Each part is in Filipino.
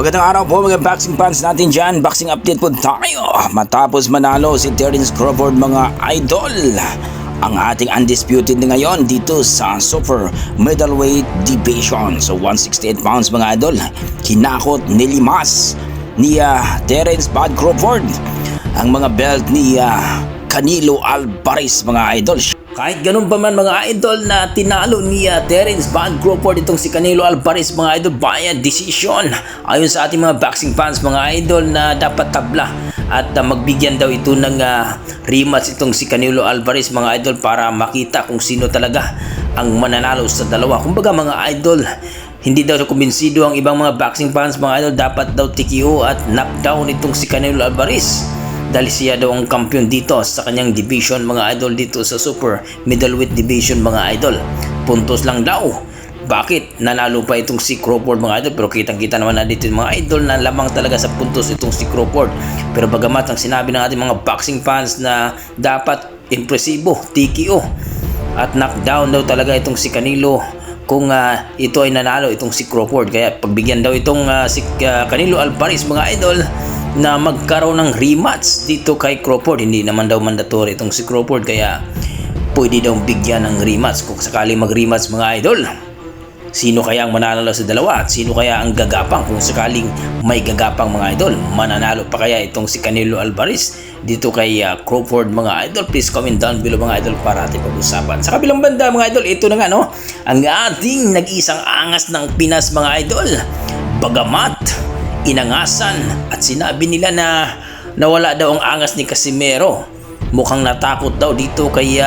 Magandang araw po mga boxing fans natin dyan. Boxing update po tayo. Matapos manalo si Terence Crawford mga idol, ang ating undisputed na ngayon dito sa super middleweight division. So 168 pounds mga idol. Hinakot, nilimas ni Terence Bud Crawford ang mga belt ni Canelo Alvarez mga idol. Kahit ganun pa man mga idol na tinalo ni Terence Bud Crawford itong si Canelo Alvarez mga idol via decision. Ayon sa ating mga boxing fans mga idol na dapat tabla at magbigyan daw ito ng rematch itong si Canelo Alvarez mga idol para makita kung sino talaga ang mananalo sa dalawa. Kumbaga mga idol, hindi daw kumbinsido ang ibang mga boxing fans mga idol, dapat daw TKO at knockdown itong si Canelo Alvarez. Dahil siya daw ang kampiyon dito sa kanyang division mga idol dito sa super middleweight division mga idol. Puntos lang daw. Bakit? Nanalo pa itong si Crawford mga idol, pero kitang-kita naman na dito mga idol na lamang talaga sa puntos itong si Crawford. Pero bagamat ang sinabi ng ating mga boxing fans na dapat impresibo, TKO at knockdown daw talaga itong si Canelo kung ito ay nanalo itong si Crawford. Kaya pagbigyan daw itong si Canelo Alvarez mga idol na magkaroon ng rematch dito kay Crawford. Hindi naman daw mandatory itong si Crawford, kaya pwede daw bigyan ng rematch kung sakali mag-rematch mga idol. Sino kaya ang mananalo sa dalawa at sino kaya ang gagapang kung sakaling may gagapang mga idol? Mananalo pa kaya itong si Canelo Alvarez dito kay Crawford mga idol? Please comment down below mga idol para ating pag-usapan. Sa kabilang banda mga idol, ito na nga no, ang ating nag-iisang angas ng Pinas mga idol. Bagamat inangasan at sinabi nila na nawala daw ang angas ni Casimero, mukhang natakot daw dito kay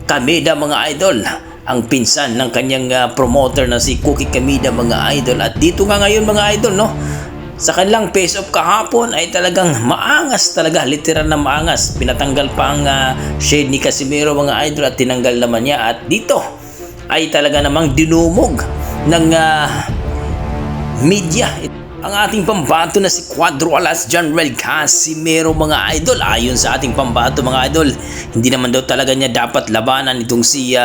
Kameda mga idol, ang pinsan ng kanyang promoter na si Cookie Kameda mga idol. At dito nga ngayon mga idol no, sa kanilang face off kahapon ay talagang maangas talaga, literal na maangas. Pinatanggal pa ang shade ni Casimero mga idol at tinanggal naman niya, at dito ay talaga namang dinumog ng media ang ating pambato na si Cuadro Alas General Casimero mga idol. Ayon sa ating pambato mga idol, hindi naman daw talaga niya dapat labanan itong si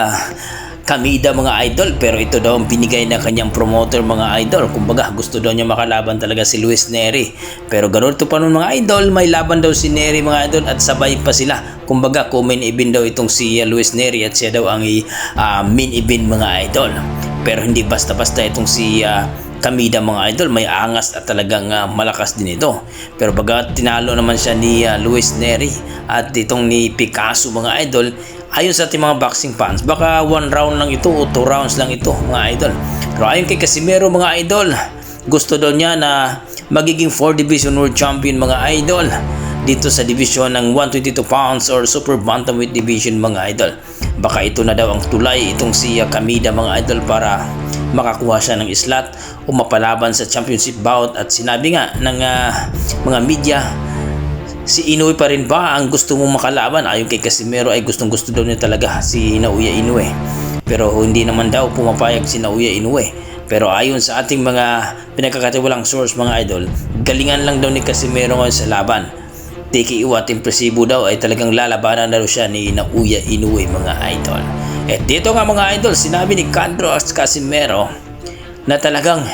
Kameda mga idol, pero ito daw ang binigay na kanyang promoter mga idol. Kumbaga gusto daw niya makalaban talaga si Luis Nery, pero ganito pa nun mga idol, may laban daw si Nery mga idol at sabay pa sila. Kumbaga main event daw itong si Luis Nery at siya daw ang main event mga idol. Pero hindi basta-basta itong si Kameda mga idol, may angas at talagang malakas din ito. Pero baga tinalo naman siya ni Luis Nery at itong ni Picasso mga idol, ayon sa ating mga boxing fans, baka 1 round lang ito o 2 rounds lang ito mga idol. Pero ayon kay Casimero mga idol, gusto daw niya na magiging 4 division world champion mga idol dito sa division ng 122 pounds or super bantamweight division mga idol. Baka ito na daw ang tulay itong si Kameda mga idol para makakuha siya ng slot o mapalaban sa championship bout. At sinabi nga ng mga media, si Inoue pa rin ba ang gusto mong makalaban? Ayon kay Casimero ay gustong-gusto daw niya talaga si Naoya Inoue, pero hindi naman daw pumapayag si Naoya Inoue. Pero ayon sa ating mga pinagkakatiwalang source mga idol, galingan lang daw ni Casimero ngayon sa laban. TKO at impresibo daw ay talagang lalabanan daw siya ni Naoya Inoue mga idol. At dito nga mga idol, sinabi ni Cuadro Casimero na talagang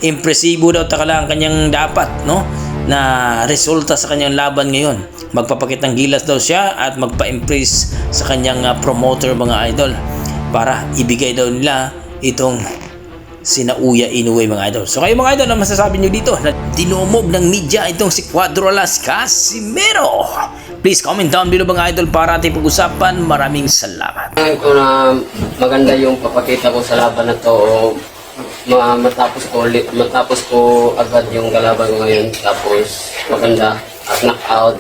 impresibo daw takala ang kanyang dapat no na resulta sa kanyang laban ngayon. Magpapakitang gilas daw siya at magpa-impress sa kanyang promoter mga idol para ibigay daw nila itong si Naoya Inoue mga idol. So kayo mga idol, ano masasabi nyo dito na dinumog ng media itong si Cuadro Alas Casimero? Please comment down below mga idol para ating pag-usapan. Maraming salamat. Ito na maganda yung papakita ko sa laban na to, o matapos ko agad yung kalaban ko ngayon, tapos maganda at knockout.